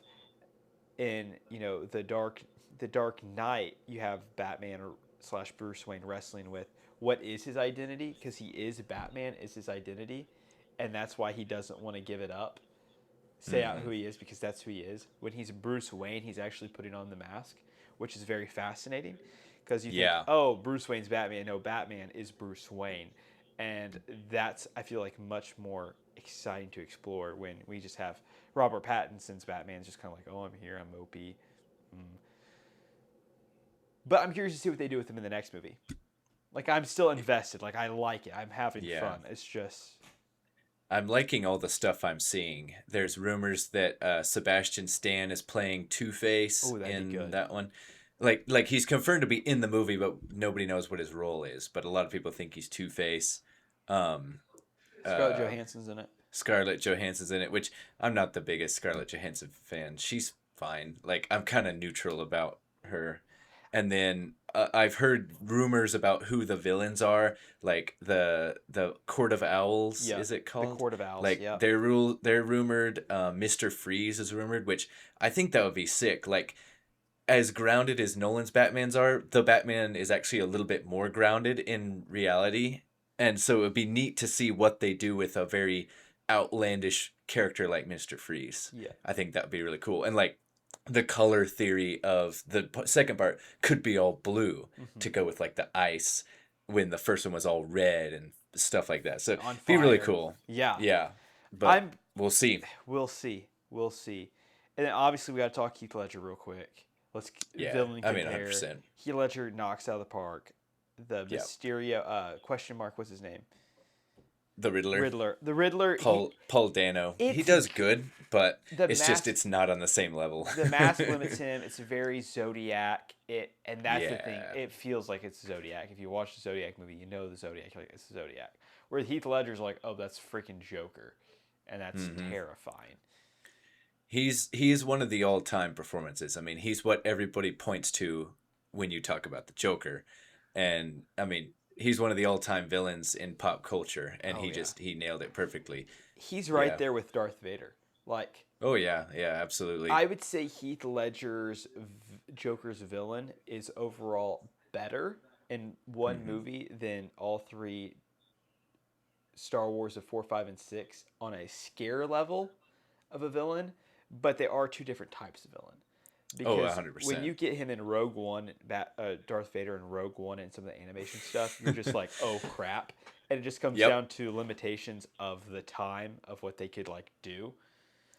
in, the The Dark Knight, you have Batman or slash Bruce Wayne wrestling with what is his identity, because he is Batman is his identity, and that's why he doesn't want to give it up, say out who he is, because that's who he is. When he's Bruce Wayne, he's actually putting on the mask, which is very fascinating, because you think, oh, Bruce Wayne's Batman. No, Batman is Bruce Wayne, and that's, I feel like, much more exciting to explore when we just have Robert Pattinson's Batman's just kind of like, oh, I'm here, I'm OP. But I'm curious to see what they do with him in the next movie. Like, I'm still invested. Like, I like it. I'm having fun. It's just... I'm liking all the stuff I'm seeing. There's rumors that Sebastian Stan is playing Two-Face in that one. Like he's confirmed to be in the movie, but nobody knows what his role is. But a lot of people think he's Two-Face. Scarlett Johansson's in it. Scarlett Johansson's in it, which I'm not the biggest Scarlett Johansson fan. She's fine. Like, I'm kind of neutral about her. And then I've heard rumors about who the villains are, like the Court of Owls. Is it called? The Court of Owls. Like they're rumored. Mr. Freeze is rumored, which I think that would be sick. Like, as grounded as Nolan's Batmans are, the Batman is actually a little bit more grounded in reality, and so it would be neat to see what they do with a very outlandish character like Mr. Freeze. Yeah, I think that would be really cool. And like, the color theory of the second part could be all blue to go with like the ice, when the first one was all red and stuff like that. So it'd be really cool. Yeah. But we'll see. We'll see. And then obviously we got to talk Heath Ledger real quick. Let's villain compare. 100%. Heath Ledger knocks out of the park. The Mysterio question mark, what's his name? The Riddler. The Riddler. Paul Dano. He does good, but it's not on the same level. The mask limits him. It's very Zodiac. And that's the thing. It feels like it's Zodiac. If you watch the Zodiac movie, you know the Zodiac. Like, it's Zodiac. Where Heath Ledger's like, oh, that's freaking Joker, and that's terrifying. He's one of the all-time performances. I mean, he's what everybody points to when you talk about the Joker, and I mean, he's one of the all-time villains in pop culture, and he nailed it perfectly. He's right there with Darth Vader. Like, oh yeah, absolutely. I would say Heath Ledger's Joker's villain is overall better in one movie than all three Star Wars of 4, 5, and 6 on a scare level of a villain, but they are two different types of villain. Because 100%. When you get him in Rogue One, Darth Vader in Rogue One and some of the animation stuff, you're just like, oh crap. And it just comes down to limitations of the time of what they could like do.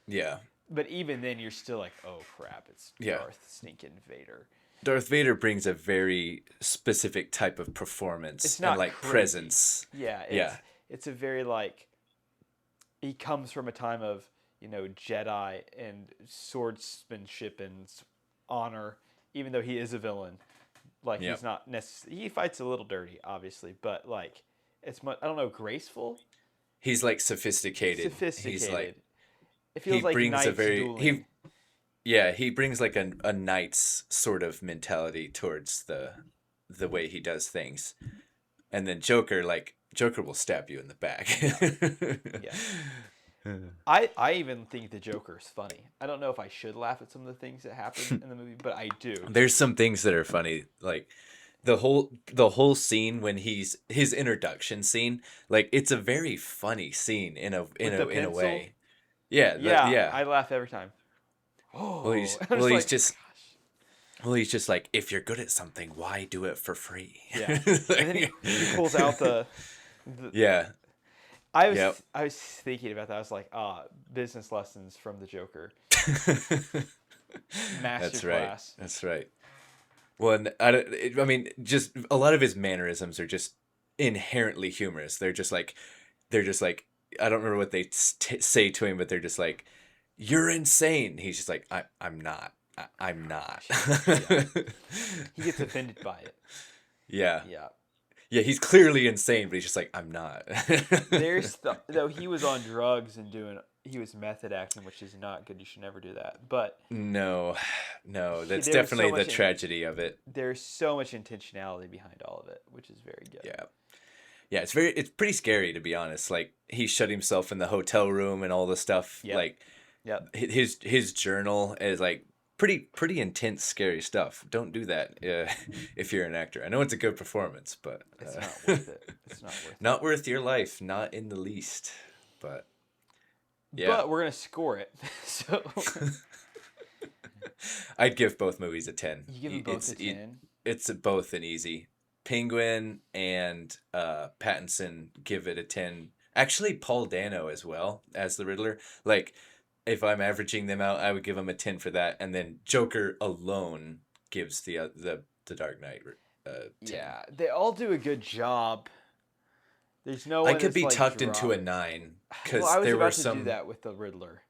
Yeah. But even then, you're still like, oh crap, it's Darth stinking Vader. Darth Vader brings a very specific type of performance. It's not and like crazy. Presence. Yeah. It's a very like, he comes from a time of, Jedi and swordsmanship and honor, even though he is a villain. Like, he's not necessarily, he fights a little dirty, obviously, but like, it's much, I don't know, graceful? He's like sophisticated. He's like, it feels like brings knights dueling. He brings like a knight's sort of mentality towards the way he does things. And then Joker will stab you in the back. Yeah. I even think the Joker is funny. I don't know if I should laugh at some of the things that happen in the movie, but I do. There's some things that are funny, like the whole scene when his introduction scene. Like, it's a very funny scene in a way. Yeah. I laugh every time. Oh, he's just like, if you're good at something, why do it for free? Yeah. And then he pulls out the I was thinking about that. I was like, business lessons from the Joker. Masterclass. That's right. Well, I mean, just a lot of his mannerisms are just inherently humorous. They're just like, I don't remember what they say to him, but they're just like, "You're insane." He's just like, I'm not. I'm not. He gets offended by it. Yeah. Yeah, he's clearly insane, but he's just like, I'm not. Though he was on drugs and he was method acting, which is not good. You should never do that. But no, that's definitely the tragedy of it. There's so much intentionality behind all of it, which is very good. Yeah, it's pretty scary, to be honest. Like, he shut himself in the hotel room and all the stuff. Like, his journal is like pretty intense, scary stuff. Don't do that if you're an actor. I know it's a good performance, but It's not worth it. It's not worth not worth your life, not in the least. But it. yeah, But we're gonna score it. So I'd give both movies a 10. you give them both a 10. It's both an easy. Penguin and Pattinson give it a 10. Actually, Paul Dano as well as the Riddler. Like, if I'm averaging them out, I would give him a 10 for that, and then Joker alone gives the Dark Knight 10. Yeah, they all do a good job. There's no I one could that's be like tucked into a dropped. 9 Well, because I was there were about to do some. that with the Riddler.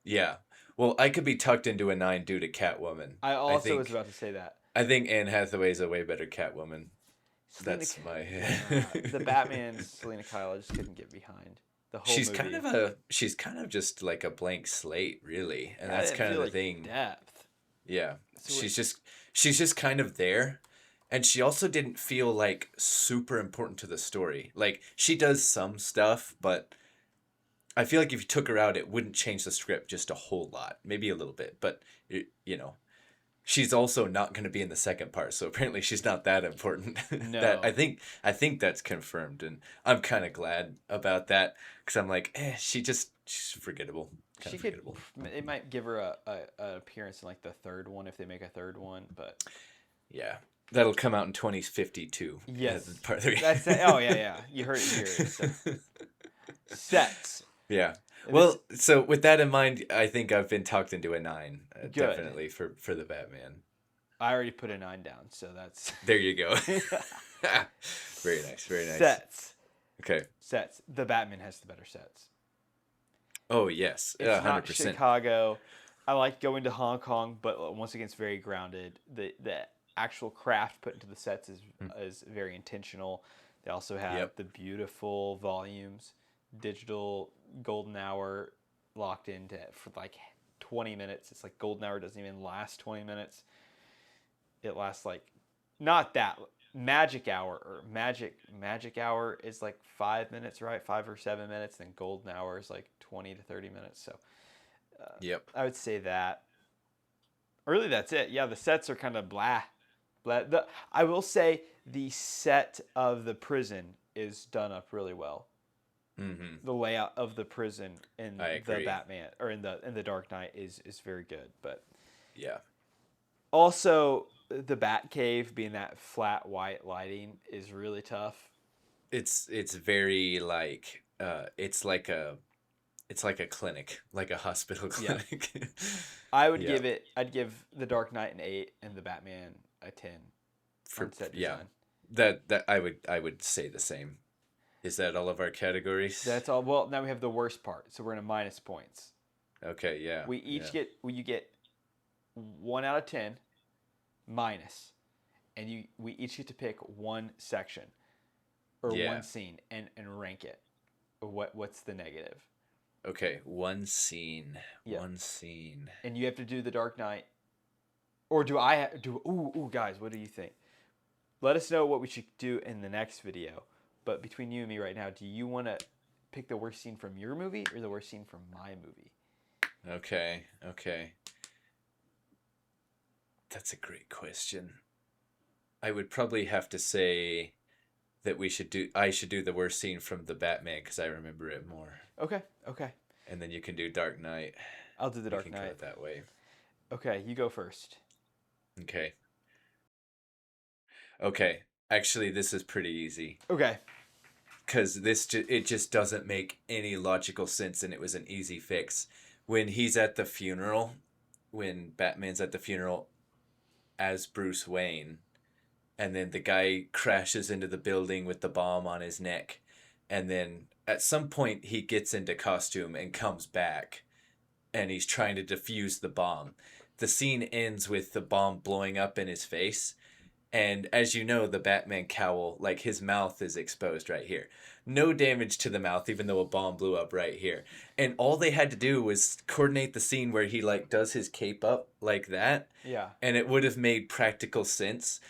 Yeah, well, I could be tucked into a 9 due to Catwoman. I also was about to say that. I think Anne Hathaway is a way better Catwoman. Selena That's my. the Batman's Selena Kyle I just couldn't get behind the whole she's movie. she's kind of just like a blank slate, really, and I that's didn't kind of feel the like thing. depth. Yeah, So she's just kind of there, and she also didn't feel like super important to the story. Like she does some stuff, but I feel like if you took her out, it wouldn't change the script just a whole lot, maybe a little bit, but you know. She's also not going to be in the second part, so apparently she's not that important. That No, I think that's confirmed, and I'm kind of glad about that because I'm like, she's forgettable, kind she of could. forgettable. They might give her a appearance in like the third one if they make a third one, but Yeah, that'll come out in 2052. yes, Part 3. that's it. Oh yeah. You heard it here. So, sets. Yeah. This Well, so with that in mind, I think I've been talked into a 9, good. definitely for the Batman. I already put a 9 down, so that's There you go. Very nice, very nice. sets. Okay. Sets. The Batman has the better sets. Oh yes, It's not 100%. Chicago. I like going to Hong Kong, but once again, it's very grounded. The actual craft put into the sets is very intentional. They also have Yep. the beautiful volumes, digital golden hour locked into for like 20 minutes. It's like golden hour doesn't even last 20 minutes. It lasts like not that magic hour is like 5 minutes, right? 5 or 7 minutes. Then golden hour is like 20 to 30 minutes. So Yep. I would say that. Really, that's it. Yeah, the sets are kind of blah. Blah. I will say the set of the prison is done up really well. Mm-hmm. The layout of the prison in I the agree. Batman or in the Dark Knight is very good. But Yeah. also the Batcave being that flat white lighting is really tough. It's very like it's like a clinic, like a hospital Yeah. clinic. Yeah. I'd give the Dark Knight an 8 and the Batman a 10 For on set yeah. design. That I would say the same. Is that all of our categories? That's all. Well, now we have the worst part, so we're gonna minus points. Okay, yeah. We each yeah. you get 1 out of 10 minus, and we each get to pick one section or Yeah. one scene and rank it. What's the negative? Okay, one scene. Yeah. One scene. And you have to do the Dark Knight, or do I do? Ooh, guys, what do you think? Let us know what we should do in the next video. But between you and me right now, do you want to pick the worst scene from your movie or the worst scene from my movie? Okay, okay. That's a great question. I would probably have to say that I should do the worst scene from the Batman because I remember it more. Okay. And then you can do Dark Knight. I'll do the Dark We can go Knight. it that way. Okay, you go first. Okay. Okay. Actually, this is pretty easy. Okay. Because it just doesn't make any logical sense, and it was an easy fix. When he's at the funeral, when Batman's at the funeral as Bruce Wayne, and then the guy crashes into the building with the bomb on his neck, and then at some point he gets into costume and comes back, and he's trying to defuse the bomb. The scene ends with the bomb blowing up in his face. And as you know, the Batman cowl, like his mouth is exposed right here. No damage to the mouth, even though a bomb blew up right here. And all they had to do was coordinate the scene where he like does his cape up like that. Yeah. And it would have made practical sense.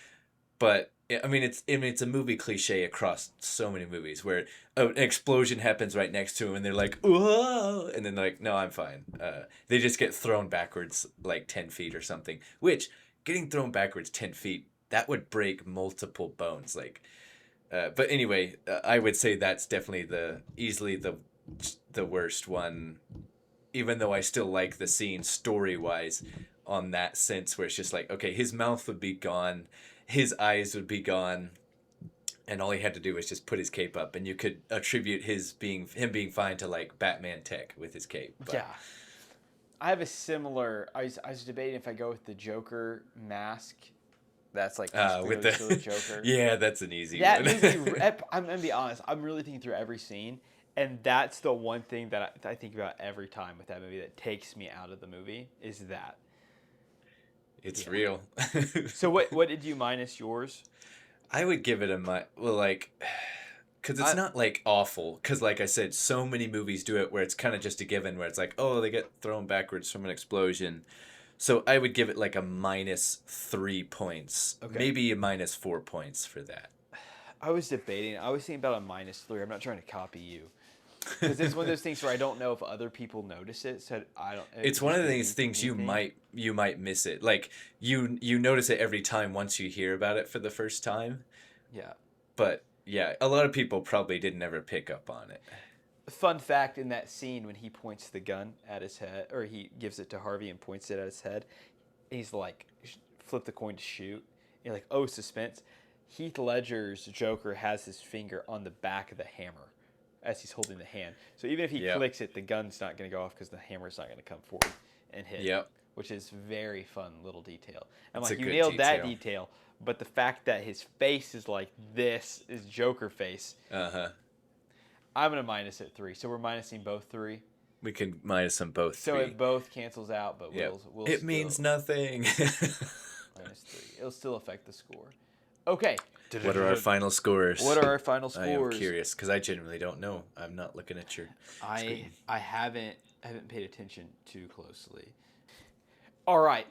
But Yeah, it's a movie cliche across so many movies where an explosion happens right next to him and they're like, whoa, and then they're like, no, I'm fine. They just get thrown backwards like 10 feet or something. Which getting thrown backwards 10 feet, that would break multiple bones. But anyway, I would say that's definitely easily the worst one. Even though I still like the scene story wise, on that sense where it's just like, okay, his mouth would be gone, his eyes would be gone, and all he had to do was just put his cape up, and you could attribute him being fine to like Batman tech with his cape. But, Yeah. I have a similar. I was debating if I go with the Joker mask. That's like just with goes to the the Joker. yeah, that's an easy That one. movie. I'm gonna be honest. I'm really thinking through every scene, and that's the one thing that I think about every time with that movie that takes me out of the movie is that. It's Yeah. real. So what did you minus yours? I would give it because it's not like awful. Because like I said, so many movies do it where it's kind of just a given, where it's like, oh, they get thrown backwards from an explosion. So I would give it like a -3 points, Okay. maybe a -4 points for that. I was debating. I was thinking about a -3. I'm not trying to copy you. Because it's one of those things where I don't know if other people notice it, so I don't. It's one of these things you might miss it. Like you notice it every time once you hear about it for the first time. Yeah. But yeah, a lot of people probably didn't ever pick up on it. Fun fact: in that scene when he points the gun at his head, or he gives it to Harvey and points it at his head, he's like, "Flip the coin to shoot." You're like, "Oh, suspense." Heath Ledger's Joker has his finger on the back of the hammer as he's holding the hand. So even if he clicks it, the gun's not going to go off because the hammer's not going to come forward and hit. Yep. Which is very fun little detail. I'm It's like, a you good nailed that detail. detail, but the fact that his face is like this is Joker face. I'm going to minus it 3. So we're minusing both 3. We can minus them both. So 3. it both cancels out, but Yep. we'll it still means nothing. -3. It'll still affect the score. Okay. What are our final scores? What are our final scores? I am curious because I genuinely don't know. I'm not looking at your screen. I haven't paid attention too closely. All right.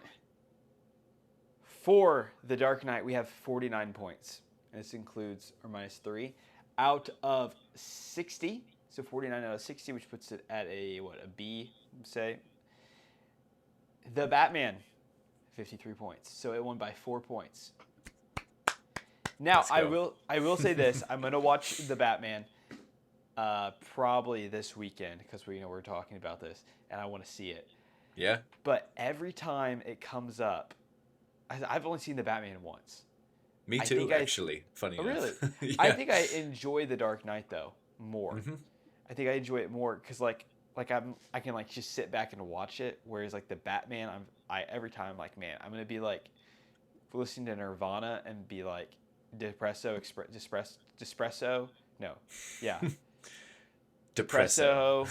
For The Dark Knight, we have 49 points. This includes our -3 out of 60. So 49 out of 60, which puts it at a B, say. The Batman, 53 points. So it won by 4 points. Now, I will say this. I'm going to watch The Batman probably this weekend because we're talking about this, and I want to see it. Yeah? But every time it comes up, I've only seen The Batman once. Me too, actually. Funny enough. Really? Yeah. I think I enjoy The Dark Knight, though, more. Mm-hmm. I think I enjoy it more because, I can, just sit back and watch it, whereas, The Batman, every time, man, I'm going to be, listening to Nirvana and be like, Depresso, no, yeah. Depresso,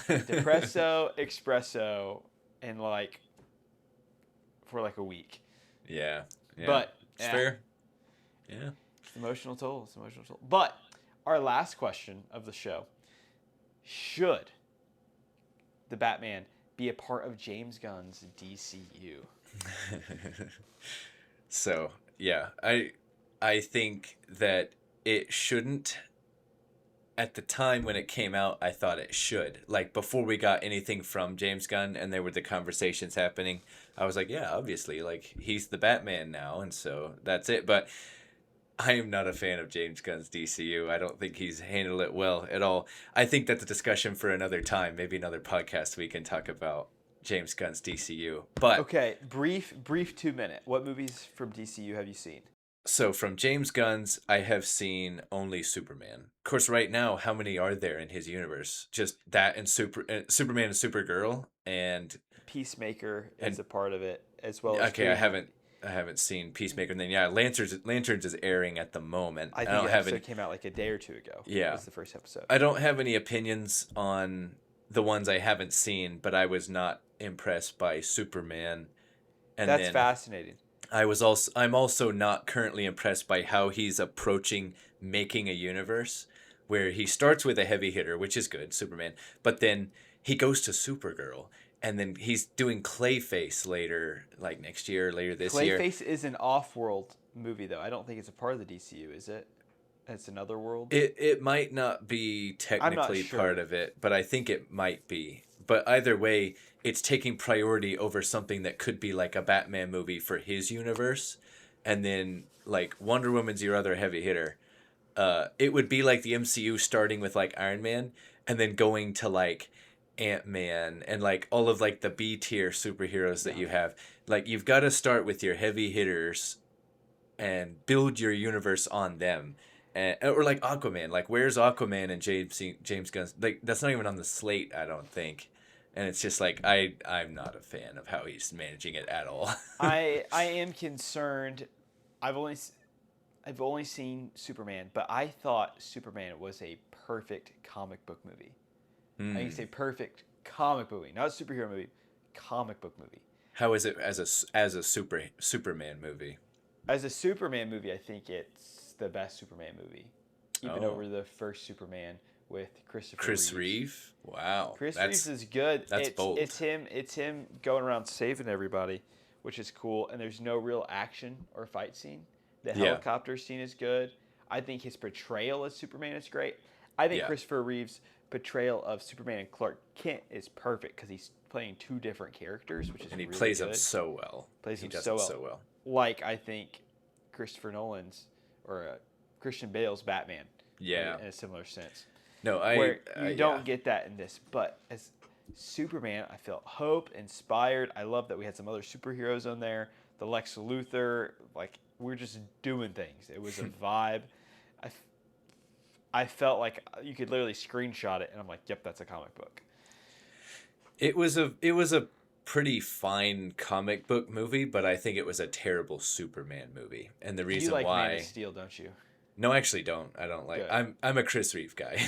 espresso, and for a week. Yeah. But it's fair. Yeah. It's emotional toll. But our last question of the show: should the Batman be a part of James Gunn's DCU? So yeah, I think that it shouldn't. At the time when it came out, I thought it should. Before we got anything from James Gunn and there were the conversations happening, I was like, yeah, obviously, he's the Batman now, and so that's it. But I am not a fan of James Gunn's DCU. I don't think he's handled it well at all. I think that's a discussion for another time, maybe another podcast we can talk about James Gunn's DCU. But okay, brief 2-minute. What movies from DCU have you seen? So from James Gunn's, I have seen only Superman. Of course, right now, how many are there in his universe? Just that and Superman and Supergirl and Peacemaker is a part of it as well. Okay, I haven't seen Peacemaker. And then Lanterns is airing at the moment. I think the episode came out a day or two ago. Yeah, was the first episode. I don't have any opinions on the ones I haven't seen, but I was not impressed by Superman. And that's fascinating. I'm also not currently impressed by how he's approaching making a universe where he starts with a heavy hitter, which is good, Superman, but then he goes to Supergirl, and then he's doing Clayface later, next year, later this year. Clayface is an off-world movie though. I don't think it's a part of the DCU, is it? It's another world. It might not be I'm not technically part sure. of it, but I think it might be. But either way, it's taking priority over something that could be like a Batman movie for his universe, and then like Wonder Woman's your other heavy hitter. It would be like the MCU starting with like Iron Man and then going to like Ant-Man and like all of like the B tier superheroes that Yeah. you have. Like you've got to start with your heavy hitters and build your universe on them. And, or like Aquaman, like where's Aquaman and James Gunn's, like that's not even on the slate, I don't think. And it's just like I'm not a fan of how he's managing it at all. I am concerned. I've only s- I've only seen Superman, but I thought Superman was a perfect comic book movie. I think it's a Hmm. perfect comic movie, not a superhero movie, comic book movie. How is it as a Superman movie? As a Superman movie, I think it's the best Superman movie, even Oh, over the first Superman with Christopher Chris Reeves. Reeve. Wow, Chris Reeves is good. that's It's bold. him. It's him going around saving everybody, which is cool. And there's no real action or fight scene. The Yeah, helicopter scene is good. I think his portrayal as Superman is great. I think yeah, Christopher Reeve's portrayal of Superman and Clark Kent is perfect because he's playing two different characters, which is and he really plays them good. so well. Plays He them does so it well. so well. Like I think Christopher Nolan's or Christian Bale's Batman Yeah. in a similar sense No, I where you yeah. don't get that in this. But as Superman, I felt hope, inspired. I love that we had some other superheroes on there. The Lex Luthor, like we're just doing things. It was a vibe. I felt like you could literally screenshot it, and I'm like, yep, that's a comic book. It was a pretty fine comic book movie, but I think it was a terrible Superman movie. And the You reason like Man of why Steel, don't you? no, I actually don't. I don't like. Good. I'm a Chris Reeve guy.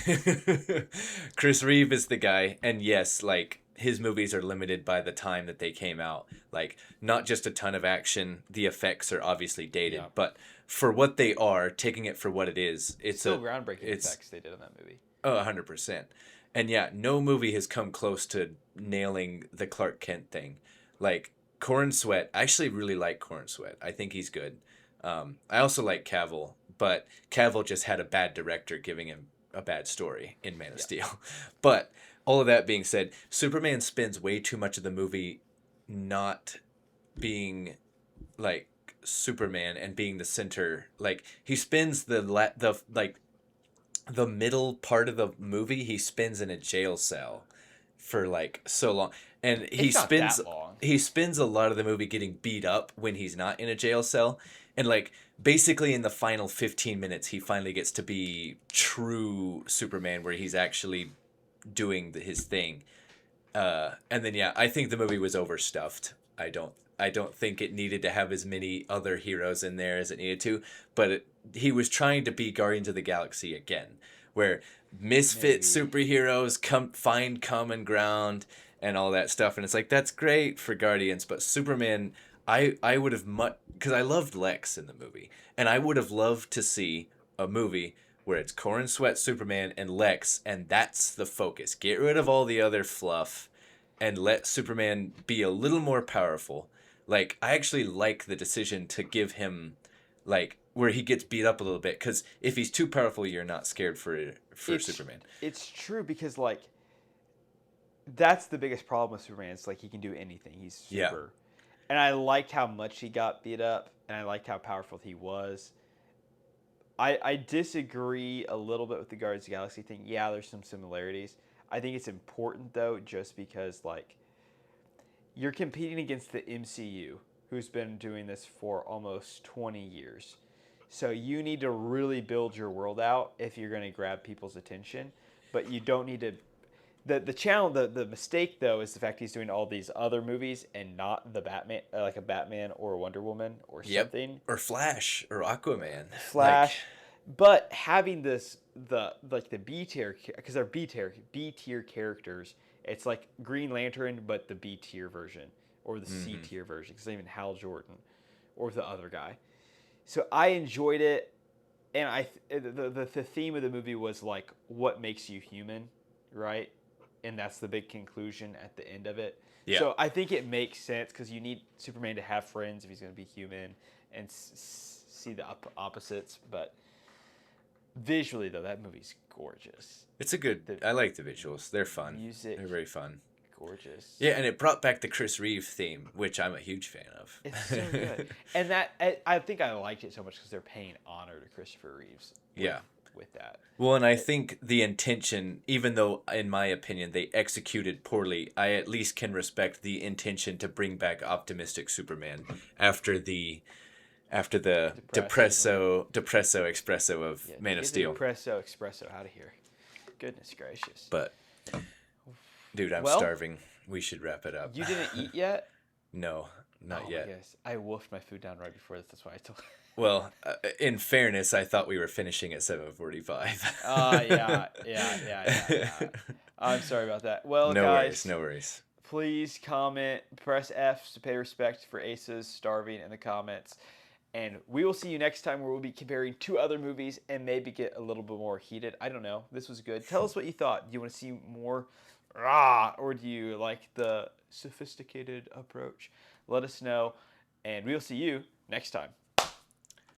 Chris Reeve is the guy, and yes, like his movies are limited by the time that they came out. Like not just a ton of action. The effects are obviously dated, Yeah. but for what they are, taking it for what it is, Still groundbreaking it's effects they did on that movie. oh, 100%. And yeah, no movie has come close to nailing the Clark Kent thing. Like Corn Sweat, I actually really like Corn Sweat. I think he's good. I also like Cavill, but Cavill just had a bad director giving him a bad story in Man of Yeah. Steel. But all of that being said, Superman spends way too much of the movie not being like Superman and being the center. Like he spends the like the middle part of the movie he spends in a jail cell for like so long, and It's not that long. he spends a lot of the movie getting beat up when he's not in a jail cell, and like basically in the final 15 minutes he finally gets to be true Superman where he's actually doing his thing. And then yeah, I think the movie was overstuffed. I don't think it needed to have as many other heroes in there as it needed to, but he was trying to be Guardians of the Galaxy again, where misfit Maybe. superheroes come find common ground and all that stuff, and it's like that's great for Guardians, but Superman, I would have much because I loved Lex in the movie, and I would have loved to see a movie where it's Corn Sweat Superman and Lex, and that's the focus. Get rid of all the other fluff and let Superman be a little more powerful. Like, I actually like the decision to give him, like, where he gets beat up a little bit, because if he's too powerful, you're not scared for It's Superman. it's true because like that's the biggest problem with Superman. It's like he can do anything. He's Yeah. super. And I liked how much he got beat up, and I liked how powerful he was. I disagree a little bit with the Guardians of the Galaxy thing. Yeah, there's some similarities. I think it's important though, just because like you're competing against the MCU, who's been doing this for almost 20 years. So you need to really build your world out if you're going to grab people's attention, but you don't need to. The challenge, the mistake though, is the fact he's doing all these other movies and not the Batman, like a Batman or a Wonder Woman or Yep. something. Or Flash or Aquaman. Like, Flash, but having this the B tier because they're B tier characters. It's like Green Lantern, but the B tier version or the C mm-hmm. tier version. Because even Hal Jordan or the other guy. So I enjoyed it, and the theme of the movie was like what makes you human, right? And that's the big conclusion at the end of it. Yeah. So I think it makes sense because you need Superman to have friends if he's going to be human, and see the opposites, but visually though, that movie's gorgeous. It's a good. I like the visuals. They're fun. Music, They're very fun. gorgeous. Yeah, and it brought back the Chris Reeve theme, which I'm a huge fan of. It's so good. And that I think I liked it so much because they're paying honor to Christopher Reeves. With that. Well, and I think the intention, even though in my opinion they executed poorly, I at least can respect the intention to bring back optimistic Superman after the depresso espresso of Man of Steel. Depresso espresso out of here. Goodness gracious. But dude, I'm starving. We should wrap it up. You didn't eat yet? No, not yet. Yes, I wolfed my food down right before this. That's why I told. Well, in fairness, I thought we were finishing at 7:45. Yeah. I'm sorry about that. Well, no guys, no worries. Please comment, press F to pay respect for Aces starving in the comments. And we will see you next time where we'll be comparing 2 other movies and maybe get a little bit more heated. I don't know. This was good. Tell us what you thought. Do you want to see more or do you like the sophisticated approach? Let us know. And we'll see you next time.